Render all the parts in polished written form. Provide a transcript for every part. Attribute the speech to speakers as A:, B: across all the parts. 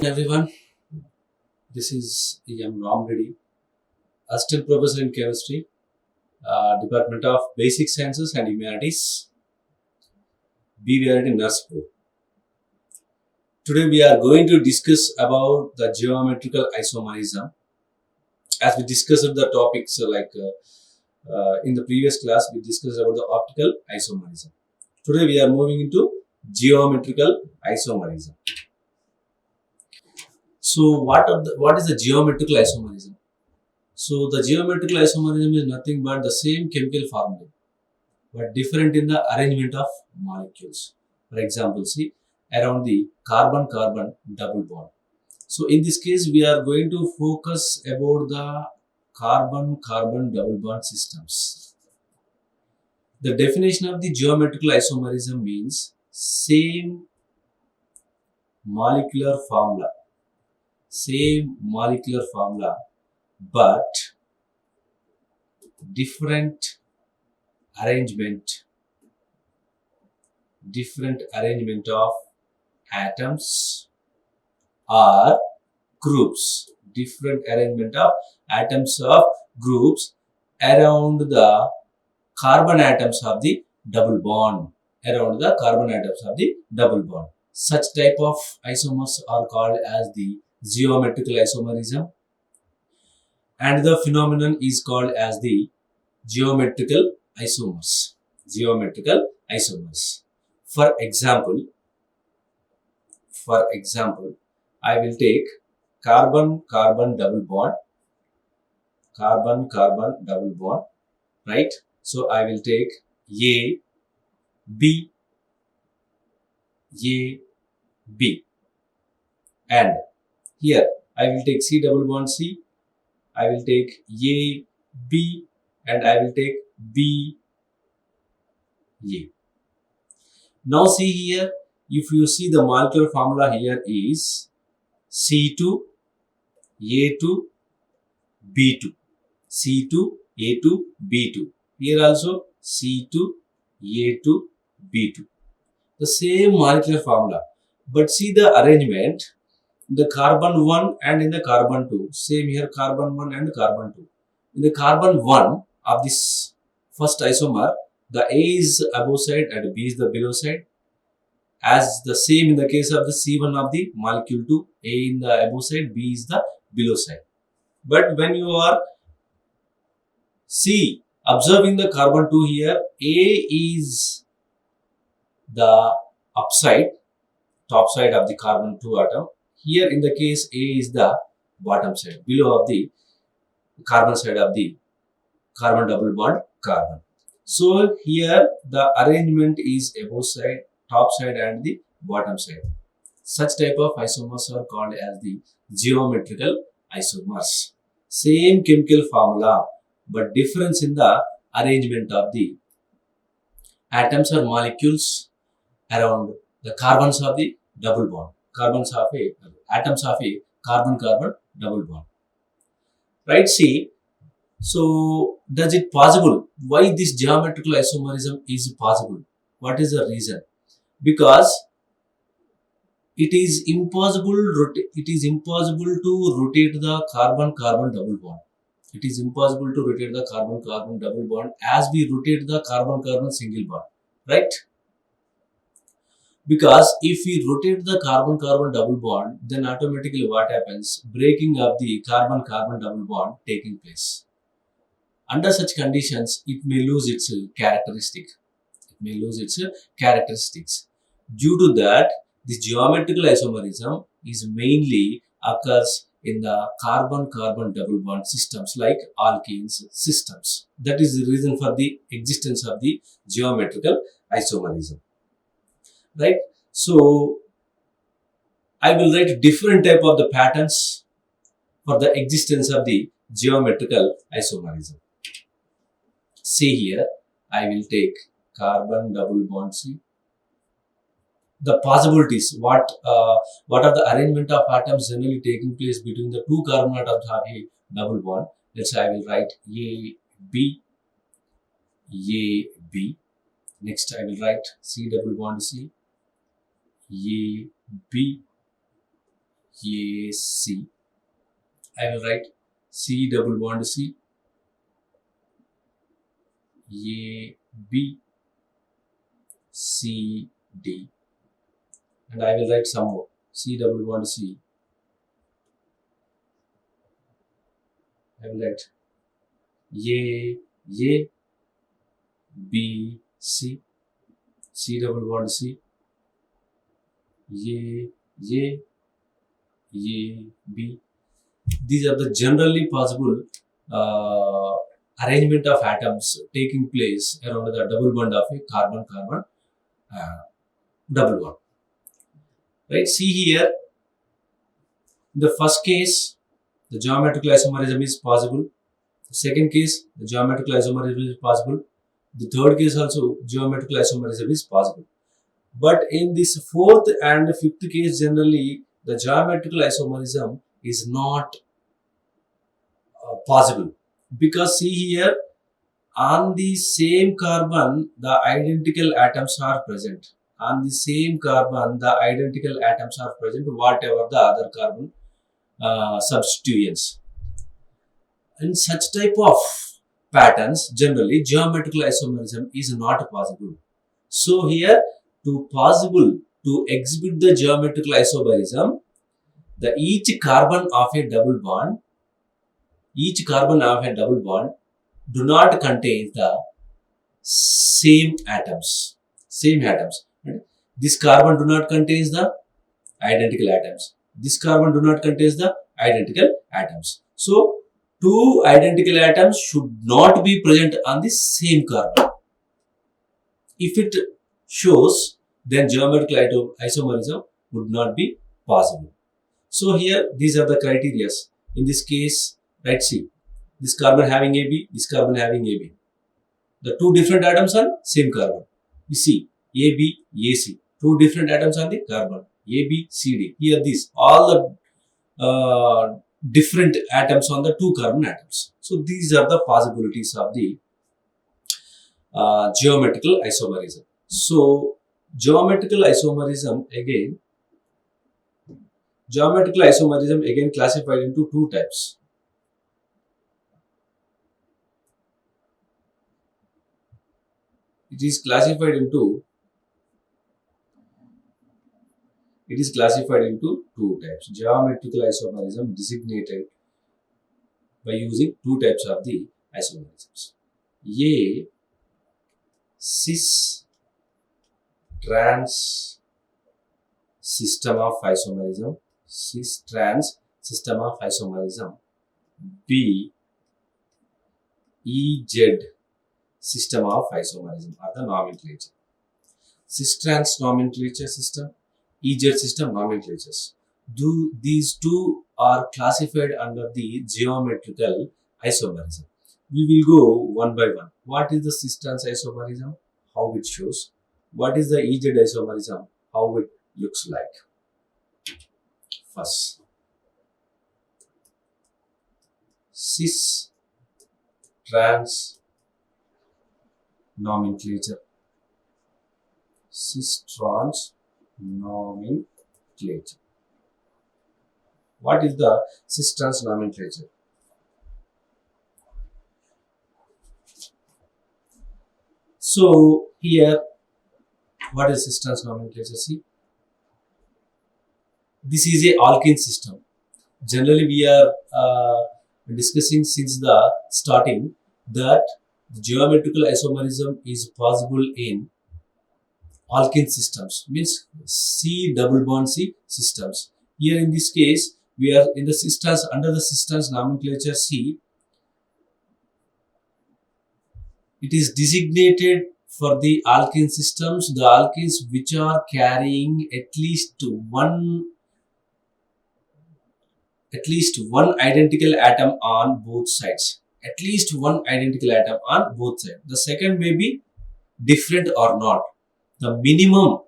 A: Everyone, this is Ramireddy, Assistant Professor in Chemistry, Department of Basic Sciences and Humanities, BVRD Nurse. Today we are going to discuss about the geometrical isomerism. As we discussed the topics in the previous class, we discussed about the optical isomerism. Today we are moving into geometrical isomerism. So what is the geometrical isomerism? So the geometrical isomerism is nothing but the same chemical formula, but different in the arrangement of molecules. For example, see around the carbon-carbon double bond. So in this case, we are going to focus about the carbon-carbon double bond systems. The definition of the geometrical isomerism means same molecular formula, but different arrangement of atoms or groups, around the carbon atoms of the double bond, Such type of isomers are called as the geometrical isomerism, and the phenomenon is called as the geometrical isomers. For example, I will take carbon-carbon double bond, right? So I will take A, B, and here I will take C double bond C, I will take A, B, and I will take B, A. Now see here, if you see the molecular formula here is C2, A2, B2. C2, A2, B2. Here also C2, A2, B2. The same molecular formula. But see the arrangement, the carbon 1 and in the carbon 2. Same here carbon 1 and carbon 2. In the carbon 1 of this first isomer, the A is above side and B is the below side. As the same in the case of the C1 of the molecule 2, A in the above side, B is the below side. But when you are observing the carbon 2 here, A is the upside, top side of the carbon 2 atom. Here in the case, A is the bottom side, below of the carbon side of the carbon double bond carbon. So here the arrangement is above side, top side and the bottom side. Such type of isomers are called as the geometrical isomers. Same chemical formula, but difference in the arrangement of the atoms or molecules around the carbons of the double bond, atoms of a carbon-carbon double bond. Right? See, so does it possible? Why this geometrical isomerism is possible? What is the reason? Because it is impossible to rotate the carbon-carbon double bond. It is impossible to rotate the carbon-carbon double bond as we rotate the carbon-carbon single bond, right? Because if we rotate the carbon-carbon double bond, then automatically what happens? Breaking of the carbon-carbon double bond taking place. Under such conditions, it may lose its characteristics. Due to that, this geometrical isomerism is mainly occurs in the carbon-carbon double bond systems like alkenes systems. That is the reason for the existence of the geometrical isomerism. Right? So, I will write different type of the patterns for the existence of the geometrical isomerism. See here, I will take carbon double bond C. The possibilities, what are the arrangement of atoms generally taking place between the two carbon atoms have a double bond. Let's say I will write A, B. Next I will write C double bond C, A, B. AC. I will write C double bond C, AB, C, D. And I will write some more. C double bond C. I will write A, B, C. C double bond C. A, B. These are the generally possible arrangement of atoms taking place around the double bond of a carbon-carbon double bond. Right? See here, in the first case, the geometrical isomerism is possible. The second case, the geometrical isomerism is possible. The third case also, geometrical isomerism is possible. But in this fourth and fifth case, generally, the geometrical isomerism is not possible. Because see here, on the same carbon, the identical atoms are present. On the same carbon, the identical atoms are present, whatever the other carbon substituents. In such type of patterns, generally, geometrical isomerism is not possible. So here, to exhibit the geometrical isomerism, each carbon of a double bond do not contain the same atoms. This carbon do not contains the identical atoms. This carbon do not contains the identical atoms. So, two identical atoms should not be present on the same carbon. If it shows, then geometrical isomerism would not be possible. So here, these are the criteria. In this case, right, see, this carbon having AB, this carbon having AB. The two different atoms on same carbon. You see, AB, AC. Two different atoms on the carbon. AB, CD. Here these, all the different atoms on the two carbon atoms. So these are the possibilities of the geometrical isomerism. So geometrical isomerism again classified into two types. It is classified into two types. Geometrical isomerism designated by using two types of the isomerisms. A, cis trans system of isomerism. Cis trans system of isomerism. B, EZ system of isomerism are the nomenclature. Cis trans nomenclature system, EZ system nomenclatures. These two are classified under the geometrical isomerism. We will go one by one. What is the cis trans isomerism? How it shows. What is the EZ isomerism? How it looks like. First, cis trans nomenclature. Cis trans nomenclature. What is the cis trans nomenclature? So here, what is cis trans nomenclature? See, this is a alkene system. Generally, we are discussing since the starting that the geometrical isomerism is possible in alkene systems, means C double bond C systems. Here in this case, we are in the cis trans, under the cis trans nomenclature C. It is designated for the alkene systems, the alkenes which are carrying at least one identical atom on both sides. At least one identical atom on both sides. The second may be different or not. The minimum,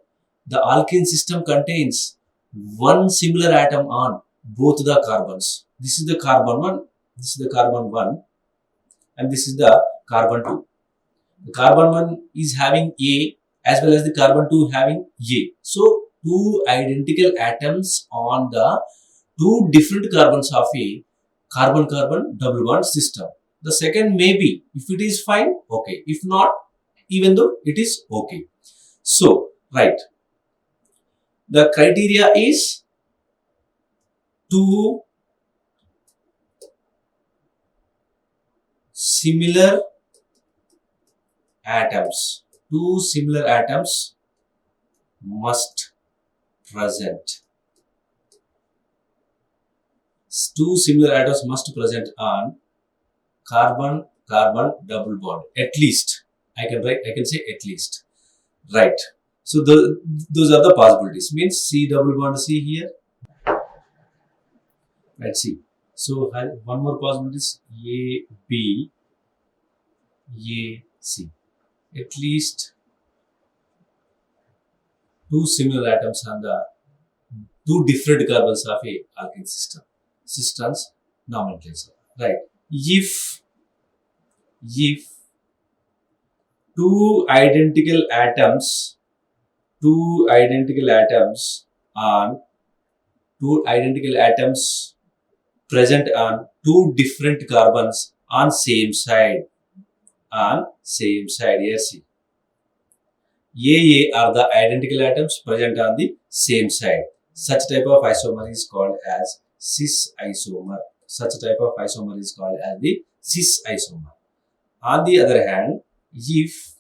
A: the alkene system contains one similar atom on both the carbons. This is the carbon 1, this is the carbon 1, and this is the carbon 2. The carbon 1 is having A as well as the carbon 2 having A. So, two identical atoms on the two different carbons of a carbon-carbon double bond system. The second may be, if it is fine, okay. If not, even though it is okay. So, right. The criteria is two similar atoms. Two similar atoms must present. Two similar atoms must present on carbon-carbon double bond. At least. I can say at least. Right. So those are the possibilities. Means C double bond C here. Let's see. So one more possibility is A B A C. At least two similar atoms on the two different carbons of a alkene system. Systems nomenclature. Right. If two identical atoms on two identical atoms present on two different carbons on same side. Here see. AA are the identical atoms present on the same side. Such type of isomer is called as cis isomer. Such type of isomer is called as the cis isomer. On the other hand, if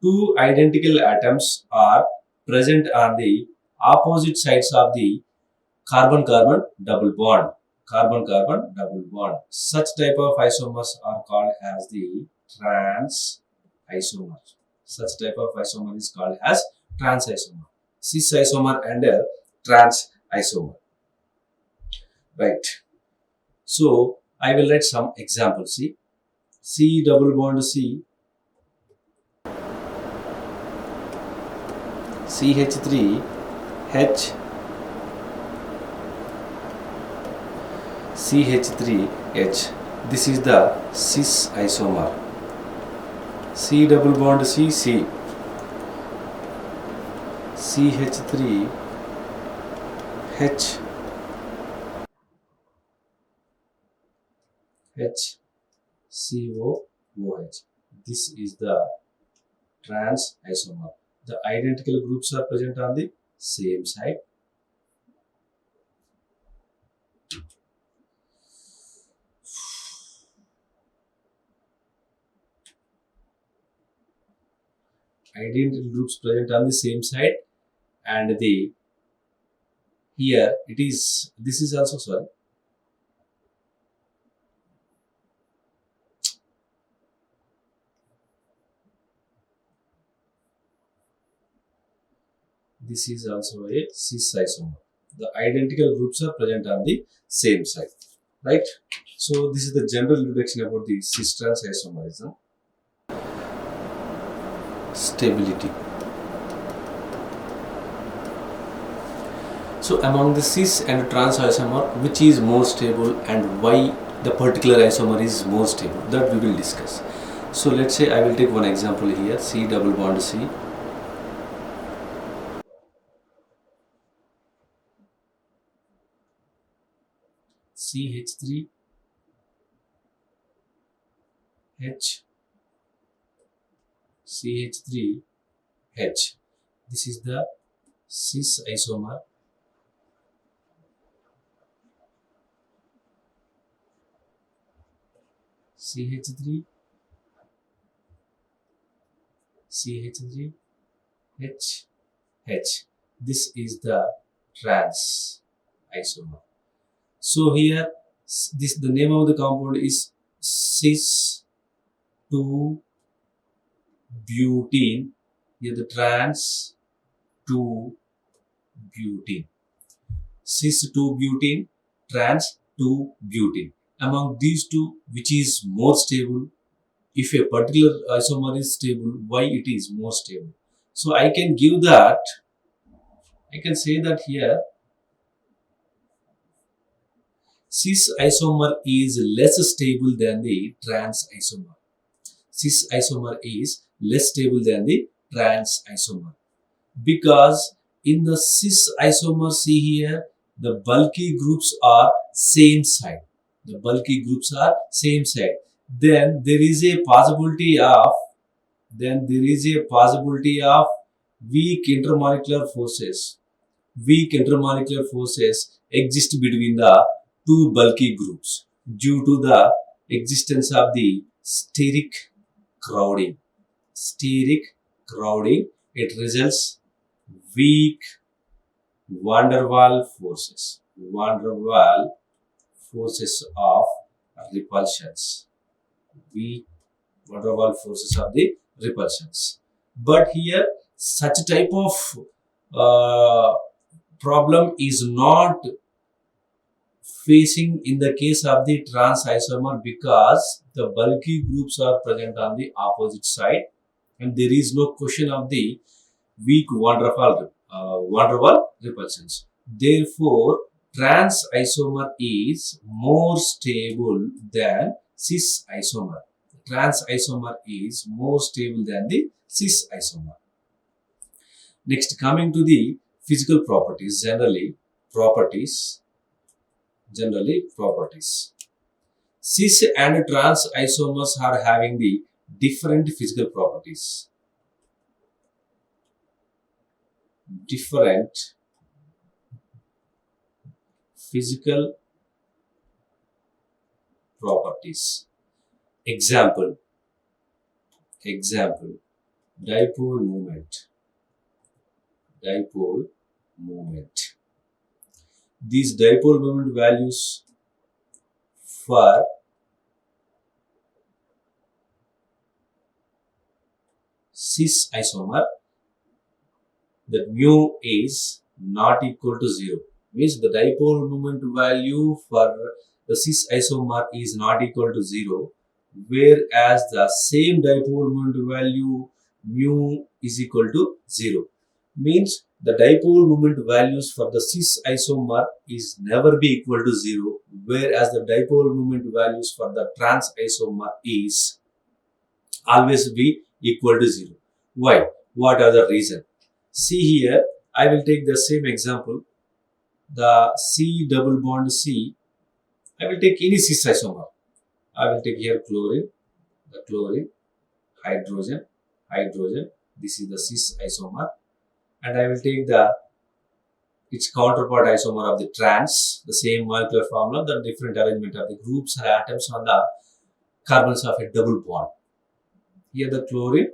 A: two identical atoms are present on the opposite sides of the carbon-carbon double bond. Carbon-carbon double bond. Such type of isomers are called as the trans isomer. Such type of isomer is called as trans isomer. Cis isomer and trans isomer. Right. So I will write some examples. See, C double bond C, CH3 H CH3H. This is the cis isomer. C double bond C C CH3 H COOH. This is the trans isomer. The identical groups are present on the same side. Identical groups present on the same side, and the here it is. This is also sorry. This is also a cis isomer. The identical groups are present on the same side, right? So this is the general introduction about the cis-trans isomerism. Stability. So among the cis and trans isomer, which is more stable and why the particular isomer is more stable, that we will discuss. So let's say I will take one example here, C double bond C. CH3 H CH3 H. This is the cis isomer. CH3 H H. This is the trans isomer. So here the name of the compound is cis 2 butene. Here the trans 2 butene. Cis 2 butene, trans 2 butene. Among these two, which is more stable? If a particular isomer is stable, why it is more stable? So I can give that, I can say that here cis isomer is less stable than the trans isomer. Cis isomer is less stable than the trans isomer because in the cis isomer, see here, the bulky groups are same side. The bulky groups are same side. Then there is a possibility of weak intermolecular forces. Weak intermolecular forces exist between the two bulky groups due to the existence of the steric crowding. Steric crowding, it results weak van der Waals forces. Van der Waals forces of repulsions. Weak van der Waals forces of the repulsions. But here, such type of problem is not facing in the case of the trans isomer because the bulky groups are present on the opposite side and there is no question of the weak van der Waals repulsions. Therefore, trans isomer is more stable than cis isomer. Trans isomer is more stable than the cis isomer. Next, coming to the physical properties, generally properties. Cis and trans isomers are having the different physical properties. Different physical properties. Example, dipole moment. These dipole moment values for cis isomer, that mu is not equal to 0. Means the dipole moment value for the cis isomer is not equal to 0, whereas the same dipole moment value mu is equal to 0. Means the dipole moment values for the cis isomer is never be equal to 0, whereas the dipole moment values for the trans isomer is always be equal to 0. Why? What are the reason? See here, I will take the same example. The C double bond C, I will take any cis isomer. I will take here chlorine, the chlorine, hydrogen. This is the cis isomer. And I will take its counterpart isomer of the trans, the same molecular formula, the different arrangement of the groups or atoms on the carbons of a double bond. Here the chlorine,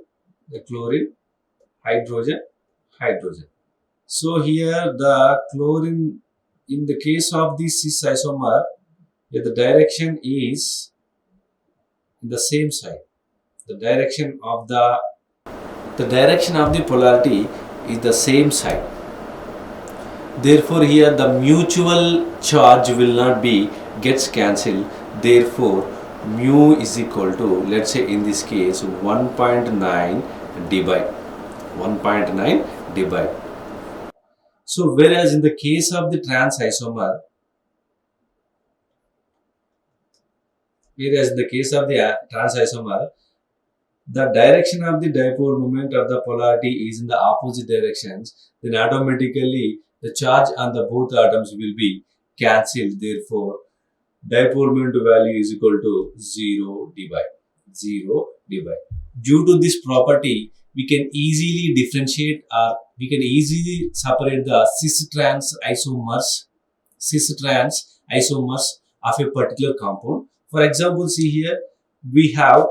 A: hydrogen. So here the chlorine, in the case of the cis isomer, here the direction is in the same side. The direction of the polarity is the same side. Therefore, here the mutual charge will not be gets cancelled. Therefore, mu is equal to, let's say in this case, 1.9 divide. So, whereas in the case of the trans isomer, the direction of the dipole moment of the polarity is in the opposite directions, then automatically the charge on the both atoms will be cancelled. Therefore, dipole moment value is equal to 0 divide. Due to this property, we can easily differentiate or we can easily separate the cis-trans isomers of a particular compound. For example, see here, we have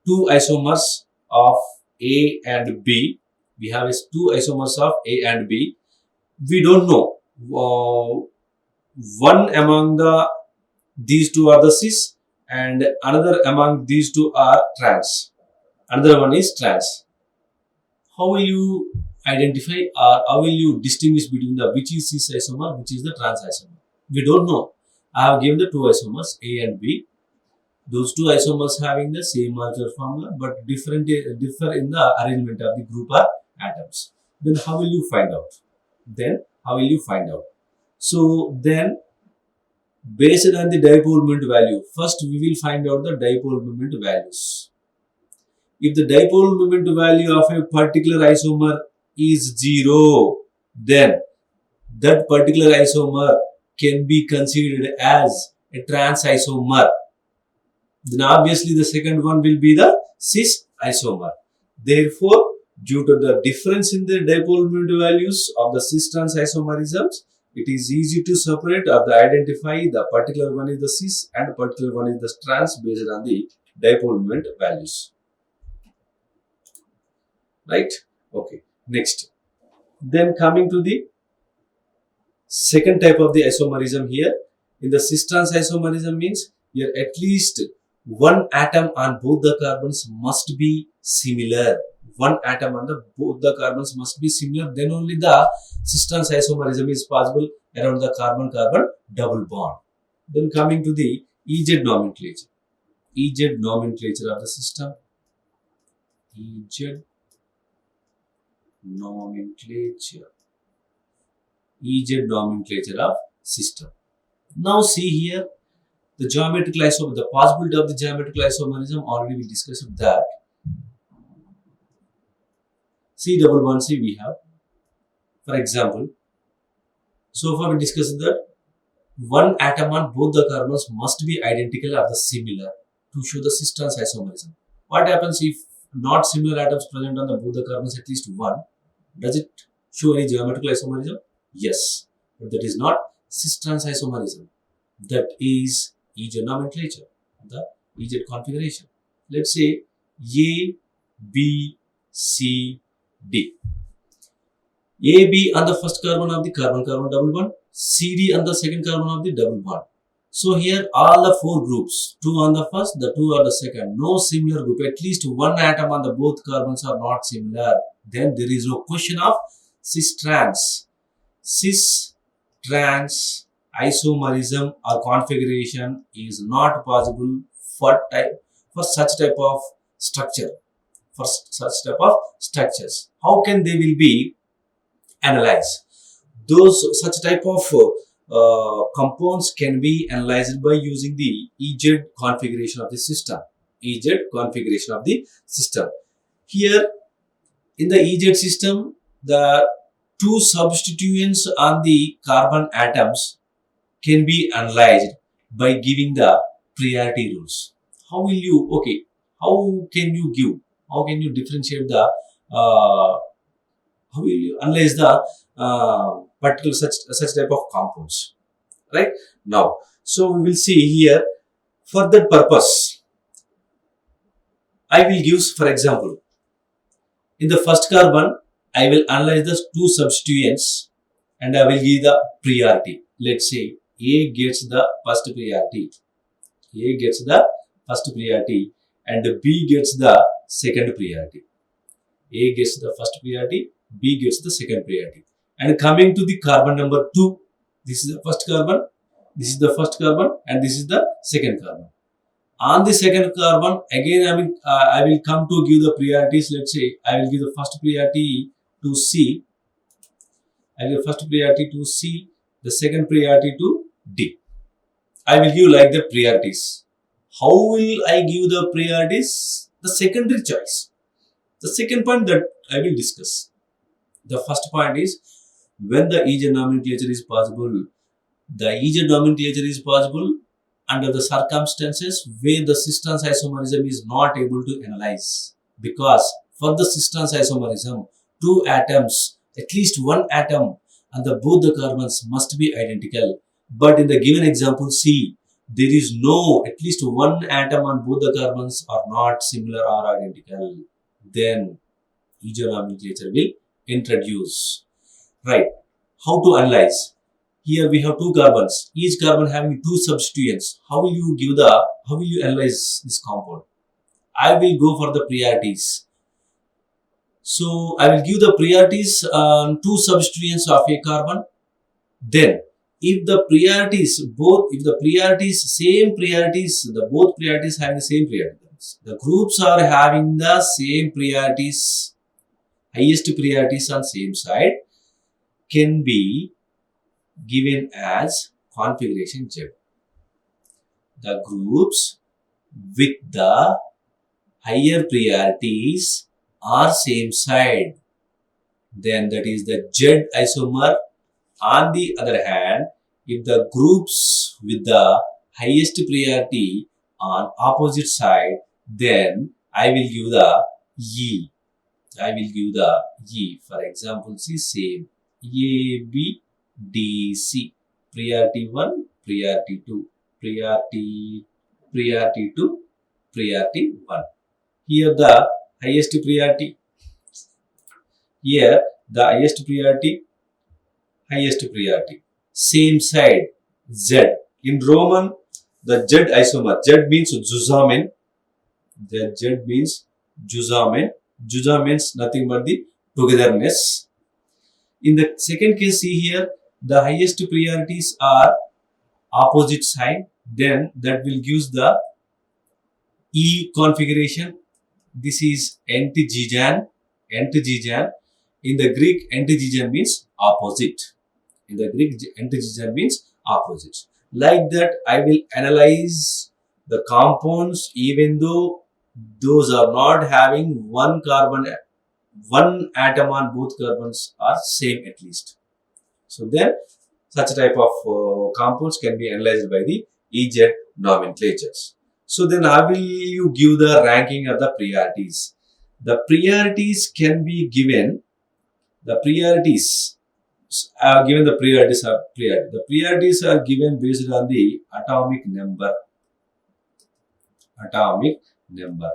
A: two isomers of A and B. We don't know one among these two are the cis and another among these two are trans. Another one is trans. How will you identify or how will you distinguish between which is cis isomer, which is the trans isomer? We don't know. I have given the two isomers A and B. Those two isomers having the same molecular formula but differ in the arrangement of the group or atoms. Then how will you find out? So then, based on the dipole moment value, first we will find out the dipole moment values. If the dipole moment value of a particular isomer is 0, then that particular isomer can be considered as a trans isomer. Then obviously the second one will be the cis isomer. Therefore, due to the difference in the dipole moment values of the cis trans isomerisms, it is easy to separate or identify the particular one is the cis and particular one is the trans based on the dipole moment values. Right? Okay. Next. Then coming to the second type of the isomerism here. In the cis trans isomerism means here at least one atom on both the carbons must be similar. One atom on both the carbons must be similar. Then only the cis trans isomerism is possible around the carbon-carbon double bond. Then coming to the EZ nomenclature. EZ nomenclature of the system. EZ nomenclature. EZ nomenclature of system. Now see here the geometrical isomer, the possibility of the geometrical isomerism already we discussed that. C double bond C we have. For example, so far we discussed that one atom on both the carbons must be identical or the similar to show the cis trans isomerism. What happens if not similar atoms present on the both the carbons at least one? Does it show any geometrical isomerism? Yes, but that is not cis trans isomerism. That is EZ nomenclature, the EZ configuration. Let's say A, B, C, D. AB on the first carbon of the carbon-carbon double bond, CD on the second carbon of the double bond. So here all the four groups, 2 on the first, the 2 on the second, no similar group, at least one atom on the both carbons are not similar. Then there is no question of cis trans. Cis trans isomerism or configuration is not possible for such type of structure, for such type of structures. How can they will be analyzed? Those such type of compounds can be analyzed by using the EZ configuration of the system. EZ configuration of the system. Here in the EZ system, the two substituents on the carbon atoms can be analyzed by giving the priority rules. How will you, okay, how can you differentiate the, how will you analyze the particular such type of compounds, right? Now, so we will see here, for that purpose, I will use, for example, in the first carbon, I will analyze the two substituents and I will give the priority. Let's say A gets the first priority. A gets the first priority and B gets the second priority. A gets the first priority, B gets the second priority. And coming to the carbon number 2, this is the first carbon, this is the first carbon and this is the second carbon. On the second carbon, again I will come to give the priorities. Let's say I will give the first priority to C. I will give first priority to C, the second priority to D. I will give like the priorities. How will I give the priorities? The secondary choice. The second point that I will discuss. The first point is when the EZ nomenclature is possible. The EZ nomenclature is possible under the circumstances where the cis trans isomerism is not able to analyze. Because for the cis trans isomerism, two atoms, at least one atom and both the carbons must be identical. But in the given example C, there is no, at least one atom on both the carbons are not similar or identical. Then EZ nomenclature will introduce. Right. How to analyze? Here we have two carbons, each carbon having two substituents. How will you analyze this compound? I will go for the priorities. So I will give the priorities on two substituents of a carbon. Then if the priorities, both having the same priorities, the groups are having the same priorities, highest priorities on same side, can be given as configuration Z. The groups with the higher priorities are same side. then that is the Z isomer. On the other hand, if the groups with the highest priority on opposite side, then I will give the E. I will give the E. For example, see same A, B, D, C. Priority 1, priority 2, priority 2, priority 1. Here the highest priority. Here the highest priority. Same side Z. In Roman, the Z isomer. Z means Zuzamen. The Z means Zuzamen. Juza means nothing but the togetherness. In the second case, see here, the highest priorities are opposite side. Then that will give the E configuration. This is antigigan. Antigigan. In the Greek, antigigan means opposite. In the Greek, antigigan means opposite. Like that, I will analyze the compounds even though those are not having one atom on both carbons are same at least. So then such type of compounds can be analyzed by the EZ nomenclatures. So then how will you give the ranking of the priorities? The priorities can be given, the priorities are given the priorities are priority. The priorities are given based on the atomic number. Atomic number.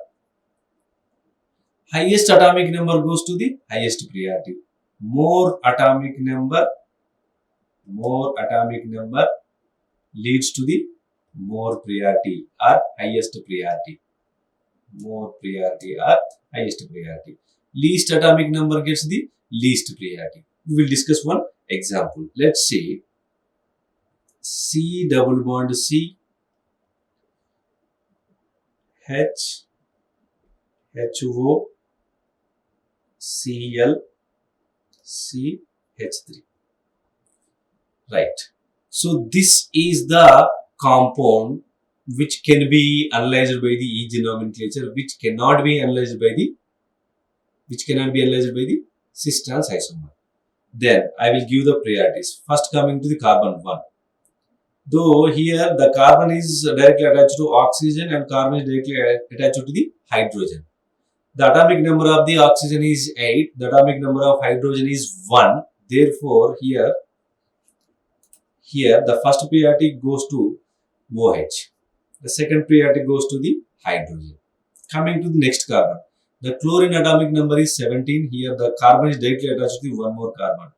A: Highest atomic number goes to the highest priority. More atomic number leads to the more priority or highest priority. More priority or highest priority. Least atomic number gets the least priority. We will discuss one example. Let's say C double bond C, H, HO, Cl, CH3. Right. So this is the compound which can be analyzed by the EG nomenclature, which cannot be analyzed by the cis trans isomer. Then I will give the priorities. First coming to the carbon 1. Though here the carbon is directly attached to oxygen and carbon is directly attached to the hydrogen. The atomic number of the oxygen is 8. The atomic number of hydrogen is 1. Therefore, here the first priority goes to OH. The second priority goes to the hydrogen. Coming to the next carbon. The chlorine atomic number is 17. Here the carbon is directly attached to one more carbon.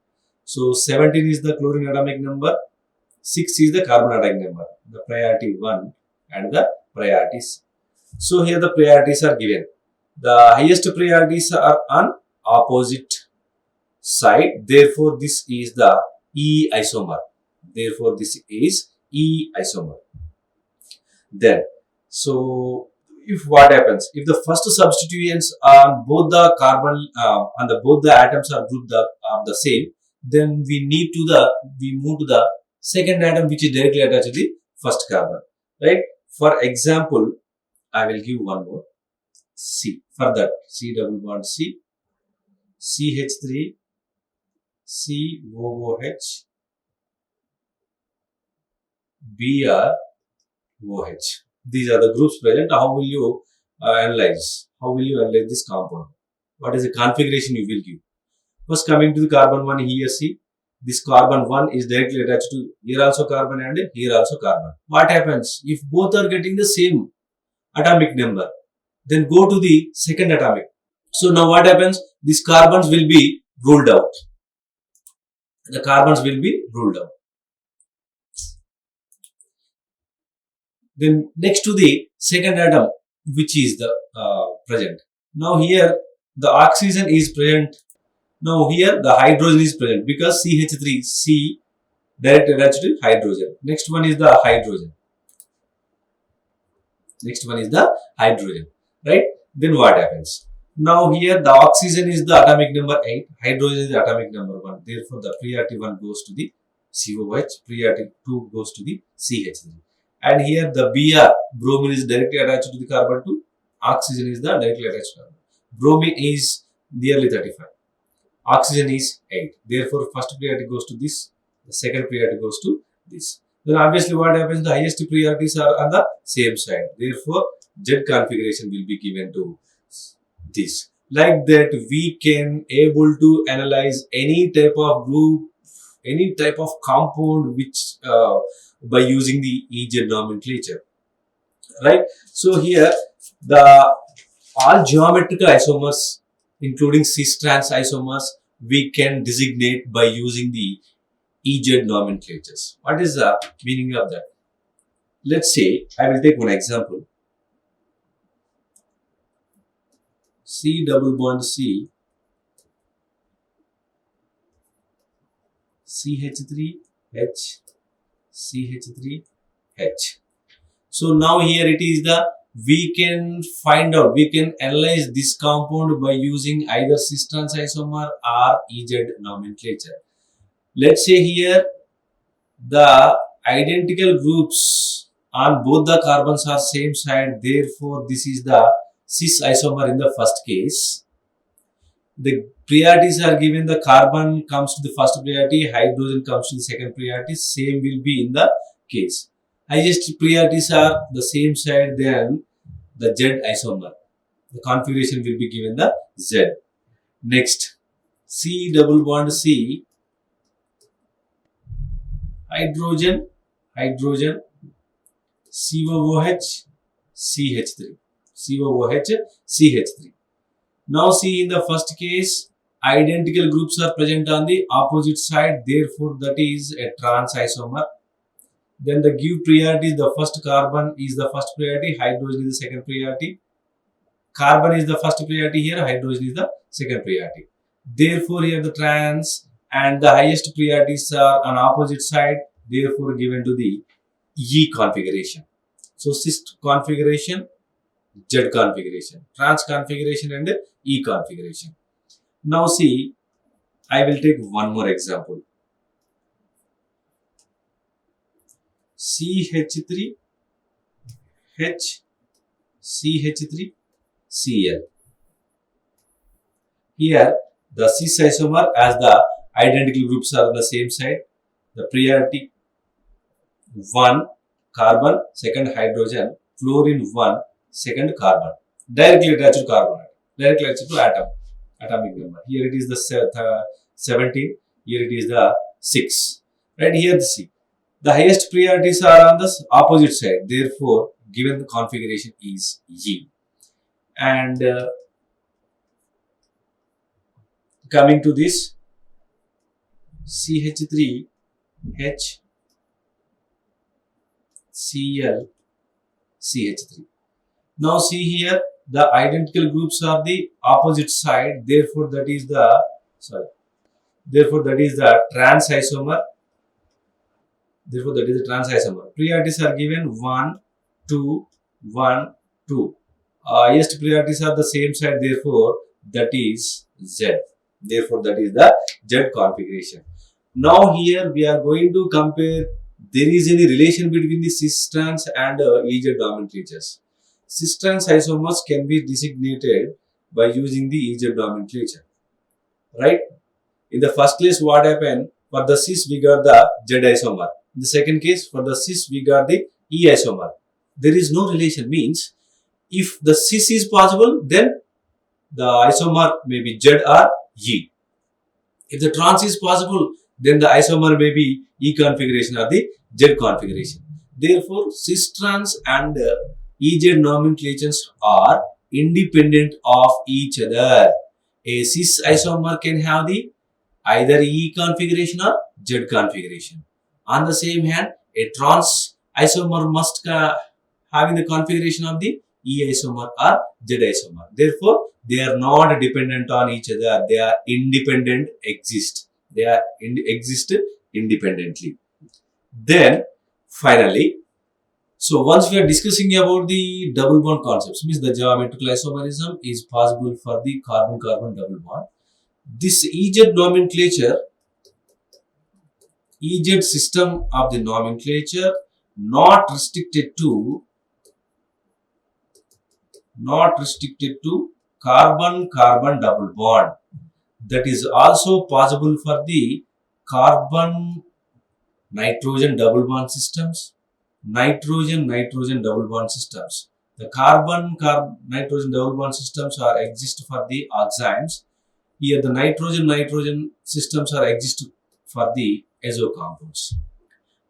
A: So 17 is the chlorine atomic number. 6 is the carbon atomic number. The priority 1 and the priorities. So here the priorities are given. The highest priorities are on opposite side. Therefore, this is the E isomer. Then, so if what happens, if the first substituents on both the carbon both the atoms are grouped are the same, then we move to the second atom which is directly attached to the first carbon, right? For example, I will give one more C. For that, C double bond C, CH3, COOH, BrOH. These are the groups present. How will you analyze? How will you analyze this compound? What is the configuration you will give? First, coming to the carbon 1 here, see. This carbon 1 is directly attached to here also carbon and here also carbon. What happens? If both are getting the same atomic number, then go to the second atomic. So now what happens? These carbons will be ruled out. The carbons will be ruled out. Then next to the second atom, which is the present. Now here the oxygen is present. Now here the hydrogen is present because CH3, C directly attached to hydrogen. Next one is the hydrogen. Right? Then what happens? Now here the oxygen is the atomic number 8, hydrogen is the atomic number 1. Therefore the priority 1 goes to the COH, priority 2 goes to the CH3. And here the bromine is directly attached to the carbon 2, oxygen is the directly attached carbon. Bromine is nearly 35. Oxygen is 8. Therefore, first priority goes to this, the second priority goes to this. Then obviously what happens, the highest priorities are on the same side. Therefore, Z configuration will be given to this. Like that, we can able to analyze any type of group, any type of compound which by using the EZ nomenclature, right? So here the all geometrical isomers, including cis-trans isomers, we can designate by using the EZ nomenclatures. What is the meaning of that? Let's say I will take one example. C double bond C, CH3, H, CH3, H. So now here it is the, we can find out, we can analyze this compound by using either cis-trans isomer or EZ nomenclature. Let's say here the identical groups on both the carbons are same side, therefore this is the cis isomer in the first case. The priorities are given, the carbon comes to the first priority, hydrogen comes to the second priority, same will be in the case. Highest priorities are the same side, then the Z isomer. The configuration will be given the Z. Next, C double bond C, hydrogen, hydrogen, COOH, CH3, COOH, CH3. Now see, in the first case, identical groups are present on the opposite side, therefore that is a trans isomer. Then the give priority, the first carbon is the first priority, hydrogen is the second priority. Carbon is the first priority here, hydrogen is the second priority. Therefore here the trans and the highest priorities are on opposite side, therefore given to the E configuration. So cis configuration, Z configuration, trans configuration and E configuration. Now see, I will take one more example. CH3, H, CH3, Cl. Here the cis isomer, as the identical groups are on the same side, the priority 1 carbon, second hydrogen, fluorine 1, second carbon, directly attached to carbon, directly attached to atom, atomic number. Here it is the 17, here it is the 6. Right here the C. The highest priorities are on the opposite side, therefore given the configuration is E. And coming to this CH3, H, Cl, CH3. Now see here, the identical groups are the opposite side, therefore that is the trans isomer. Therefore that is the trans isomer. Priorities are given 1, 2, 1, 2. Highest priorities are the same side, therefore that is Z. Therefore that is the Z configuration. Now here we are going to compare, there is any relation between the cis-trans and EZ nomenclatures. Cis-trans isomers can be designated by using the EZ nomenclature, right? In the first case, what happened? For the cis we got the Z isomer. In the second case, for the cis we got the E isomer. There is no relation, means if the cis is possible, then the isomer may be Z or E. If the trans is possible, then the isomer may be E configuration or the Z configuration. Therefore, cis-trans and EZ nomenclatures are independent of each other. A cis isomer can have the either E configuration or Z configuration. On the same hand, a trans isomer must having the configuration of the E isomer or Z isomer. Therefore, they are not dependent on each other. They are independent, exist. They are exist independently. Then, finally, so once we are discussing about the double bond concepts, means the geometrical isomerism is possible for the carbon-carbon double bond. This EZ nomenclature, EZ system of the nomenclature, not restricted to carbon-carbon double bond. that is also possible for the carbon nitrogen double bond systems, nitrogen double bond systems. The carbon nitrogen double bond systems are exist for the oximes. Here the nitrogen systems are exist for the azo compounds.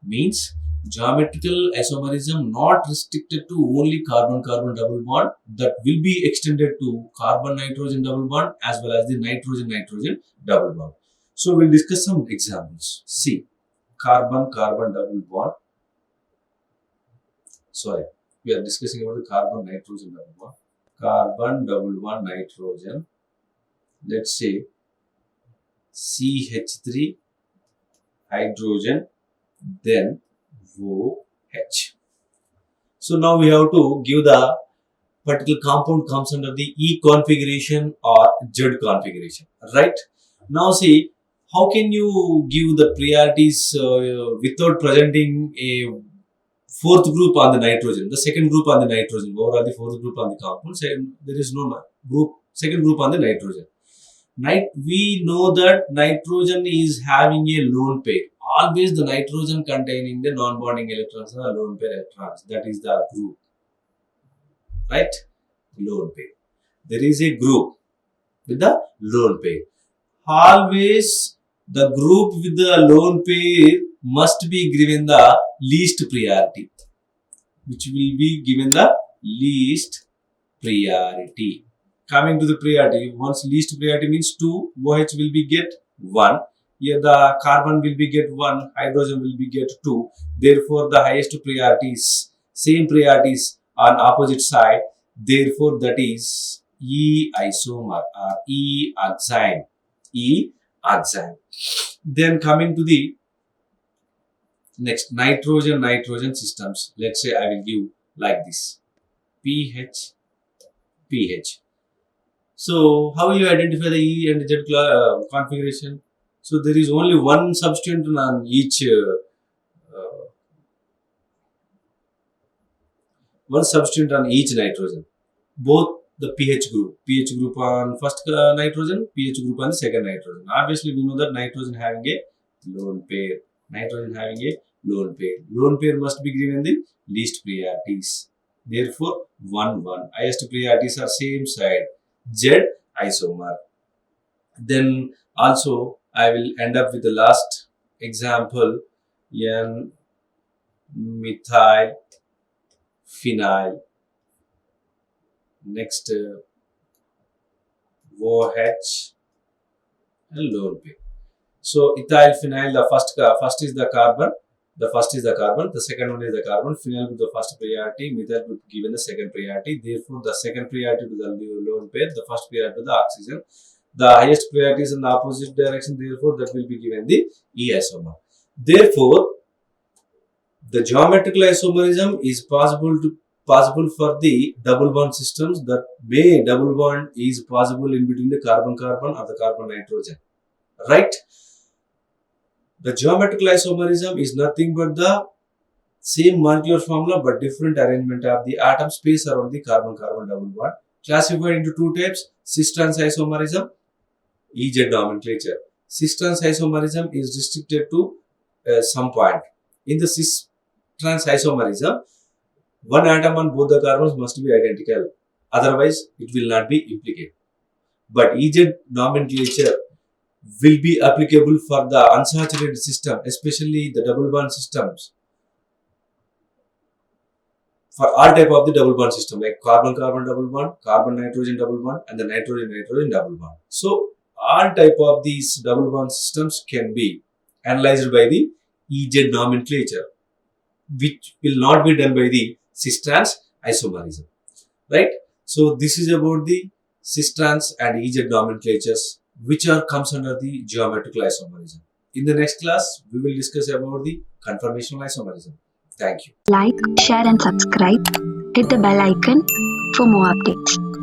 A: Means geometrical isomerism not restricted to only carbon-carbon double bond, that will be extended to carbon-nitrogen double bond as well as the nitrogen-nitrogen double bond. So we'll discuss some examples. See, carbon-carbon double bond. Sorry, we are discussing about the carbon-nitrogen double bond. Carbon double bond nitrogen. Let's say CH3 hydrogen, then OH. So now we have to give the particular compound comes under the E configuration or Z configuration, right? Now see, how can you give the priorities without presenting a fourth group on the nitrogen, the second group on the nitrogen, overall the fourth group on the compound, there is no second group on the nitrogen. We know that nitrogen is having a lone pair. Always the nitrogen containing the non-bonding electrons are lone pair electrons. That is the group, right? Lone pair. There is a group with the lone pair. Always the group with the lone pair must be given the least priority, which will be given the least priority. Coming to the priority, once least priority means 2, OH will be get 1. Here the carbon will be get 1, hydrogen will be get 2. Therefore, the highest priorities, same priorities on opposite side. Therefore, that is E isomer or E oxime. E oxime. Then coming to the next nitrogen systems. Let's say I will give like this: pH, pH. So how will you identify the E and Z configuration? So there is only one substituent on each nitrogen. Both the pH group on first nitrogen, pH group on the second nitrogen. Obviously, we know that nitrogen having a lone pair. Lone pair must be given the least priorities. Therefore, 1, 1. Highest priorities are same side. Z isomer. Then also I will end up with the last example, N methyl phenyl. Next OH and lone pair. So ethyl phenyl, the first is the carbon. The second one is the carbon. Phenyl with the first priority, methyl would given the second priority. Therefore, the second priority to the lone pair, the first priority to the oxygen. The highest priority is in the opposite direction. Therefore, that will be given the E isomer. Therefore, the geometrical isomerism is possible for the double bond systems. That may double bond is possible in between the carbon-carbon or the carbon-nitrogen, right? The geometrical isomerism is nothing but the same molecular formula but different arrangement of the atom space around the carbon-carbon double bond. Classified into 2 types: cis-trans isomerism, EZ nomenclature. Cis-trans isomerism is restricted to some point. In the cis-trans isomerism, one atom on both the carbons must be identical. Otherwise, it will not be implicated. But EZ nomenclature will be applicable for the unsaturated system, especially the double bond systems. For all type of the double bond system, like carbon-carbon double bond, carbon-nitrogen double bond, and the nitrogen-nitrogen double bond. So all type of these double bond systems can be analyzed by the EZ nomenclature, which will not be done by the cis-trans isomerism, right? So this is about the cis-trans and EZ nomenclatures, which comes under the geometrical isomerism. In the next class, we will discuss about the conformational isomerism. Thank you.
B: Like, share and subscribe. Hit the bell icon for more updates.